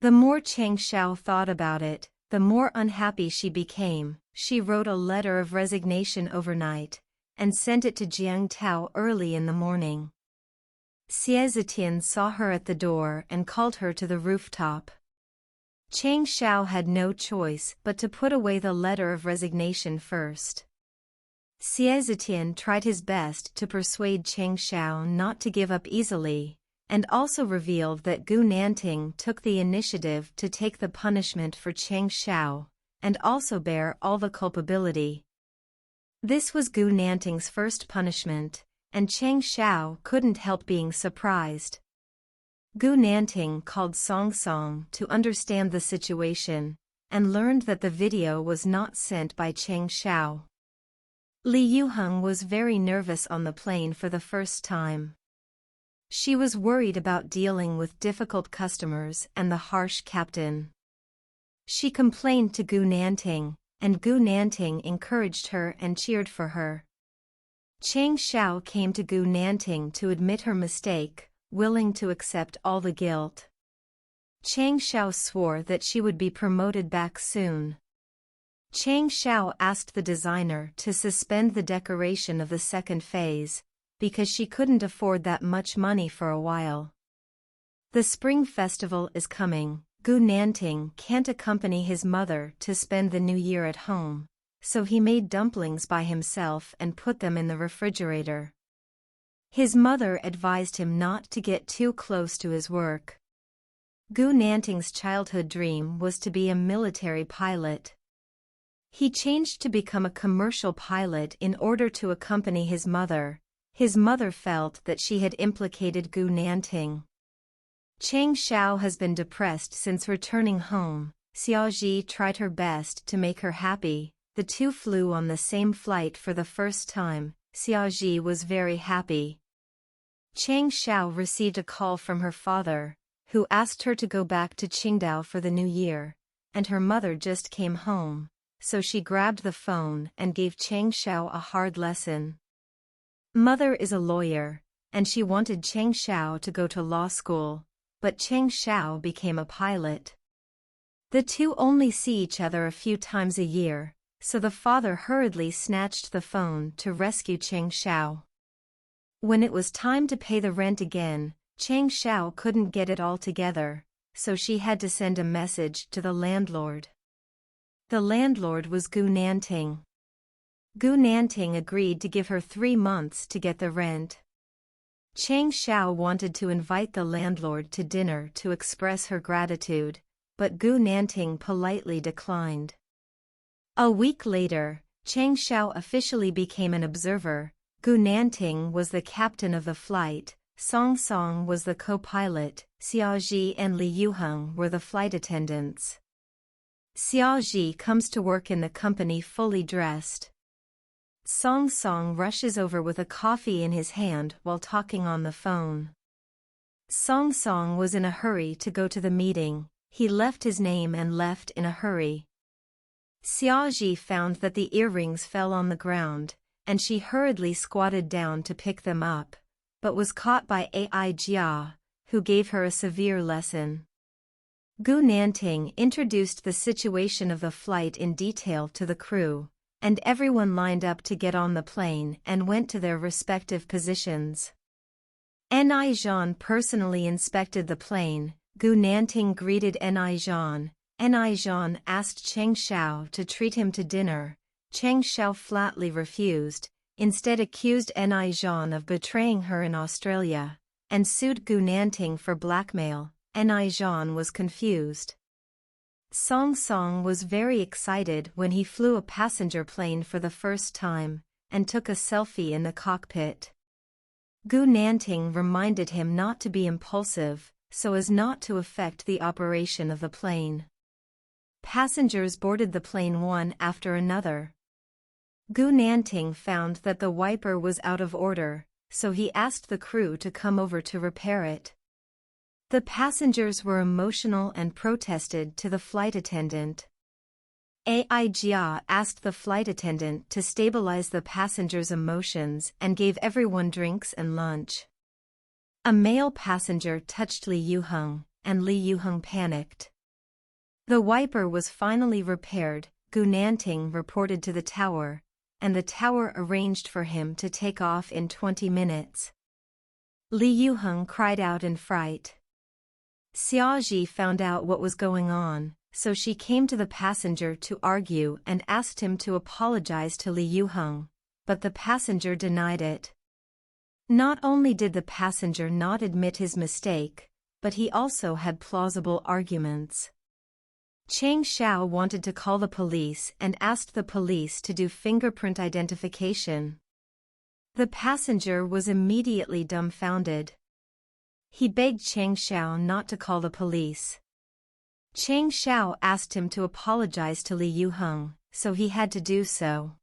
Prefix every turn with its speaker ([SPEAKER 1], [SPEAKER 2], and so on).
[SPEAKER 1] The more Cheng Xiao thought about it, the more unhappy she became. She wrote a letter of resignation overnight, and sent it to Jiang Tao early in the morning. Xie Zetian saw her at the door and called her to the rooftop. Cheng Xiao had no choice but to put away the letter of resignation first. Xie Zetian tried his best to persuade Cheng Xiao not to give up easily, and also revealed that Gu Nanting took the initiative to take the punishment for Cheng Xiao, and also bear all the culpability. This was Gu Nanting's first punishment, and Cheng Xiao couldn't help being surprised. Gu Nanting called Song Song to understand the situation, and learned that the video was not sent by Cheng Xiao. Li Yuheng was very nervous on the plane for the first time. She was worried about dealing with difficult customers and the harsh captain. She complained to Gu Nanting, and Gu Nanting encouraged her and cheered for her. Cheng Xiao came to Gu Nanting to admit her mistake, willing to accept all the guilt. Cheng Xiao swore that she would be promoted back soon. Cheng Xiao asked the designer to suspend the decoration of the second phase, because she couldn't afford that much money for a while. The Spring Festival is coming. Gu Nanting can't accompany his mother to spend the new year at home, so he made dumplings by himself and put them in the refrigerator. His mother advised him not to get too close to his work. Gu Nanting's childhood dream was to be a military pilot. He changed to become a commercial pilot in order to accompany his mother. His mother felt that she had implicated Gu Nanting. Cheng Xiao has been depressed since returning home. Xiaoji tried her best to make her happy. The two flew on the same flight for the first time. Xiaoji was very happy. Cheng Xiao received a call from her father, who asked her to go back to Qingdao for the new year, and her mother just came home, so she grabbed the phone and gave Cheng Xiao a hard lesson. Mother is a lawyer, and she wanted Cheng Xiao to go to law school, but Cheng Xiao became a pilot. The two only see each other a few times a year, so the father hurriedly snatched the phone to rescue Cheng Xiao. When it was time to pay the rent again, Cheng Xiao couldn't get it all together, so she had to send a message to the landlord. The landlord was Gu Nanting. Gu Nanting agreed to give her 3 months to get the rent. Cheng Xiao wanted to invite the landlord to dinner to express her gratitude, but Gu Nanting politely declined. A week later, Cheng Xiao officially became an observer. Gu Nanting was the captain of the flight, Song Song was the co-pilot, Xiaoji and Li Yuheng were the flight attendants. Xiaoji comes to work in the company fully dressed. Song Song rushes over with a coffee in his hand while talking on the phone. Song Song was in a hurry to go to the meeting. He left his name and left in a hurry. Xiaoji found that the earrings fell on the ground, and she hurriedly squatted down to pick them up, but was caught by Ai Jia, who gave her a severe lesson. Gu Nanting introduced the situation of the flight in detail to the crew, and everyone lined up to get on the plane and went to their respective positions. Ni Zhan personally inspected the plane. Gu Nanting greeted Ni Zhan. Ni Zhan asked Cheng Xiao to treat him to dinner. Cheng Xiao flatly refused, instead accused Ni Zhan of betraying her in Australia, and sued Gu Nanting for blackmail. Ni Zhan was confused. Song Song was very excited when he flew a passenger plane for the first time, and took a selfie in the cockpit. Gu Nanting reminded him not to be impulsive, so as not to affect the operation of the plane. Passengers boarded the plane one after another. Gu Nanting found that the wiper was out of order, so he asked the crew to come over to repair it. The passengers were emotional and protested to the flight attendant. Ai Jia asked the flight attendant to stabilize the passengers' emotions and gave everyone drinks and lunch. A male passenger touched Li Yuheng, and Li Yuheng panicked. The wiper was finally repaired, Gu Nanting reported to the tower, and the tower arranged for him to take off in 20 minutes. Li Yuheng cried out in fright. Xiaozhi found out what was going on, so she came to the passenger to argue and asked him to apologize to Li Yuheng, but the passenger denied it. Not only did the passenger not admit his mistake, but he also had plausible arguments. Cheng Xiao wanted to call the police and asked the police to do fingerprint identification. The passenger was immediately dumbfounded. He begged Cheng Xiao not to call the police. Cheng Xiao asked him to apologize to Li Yuheng, so he had to do so.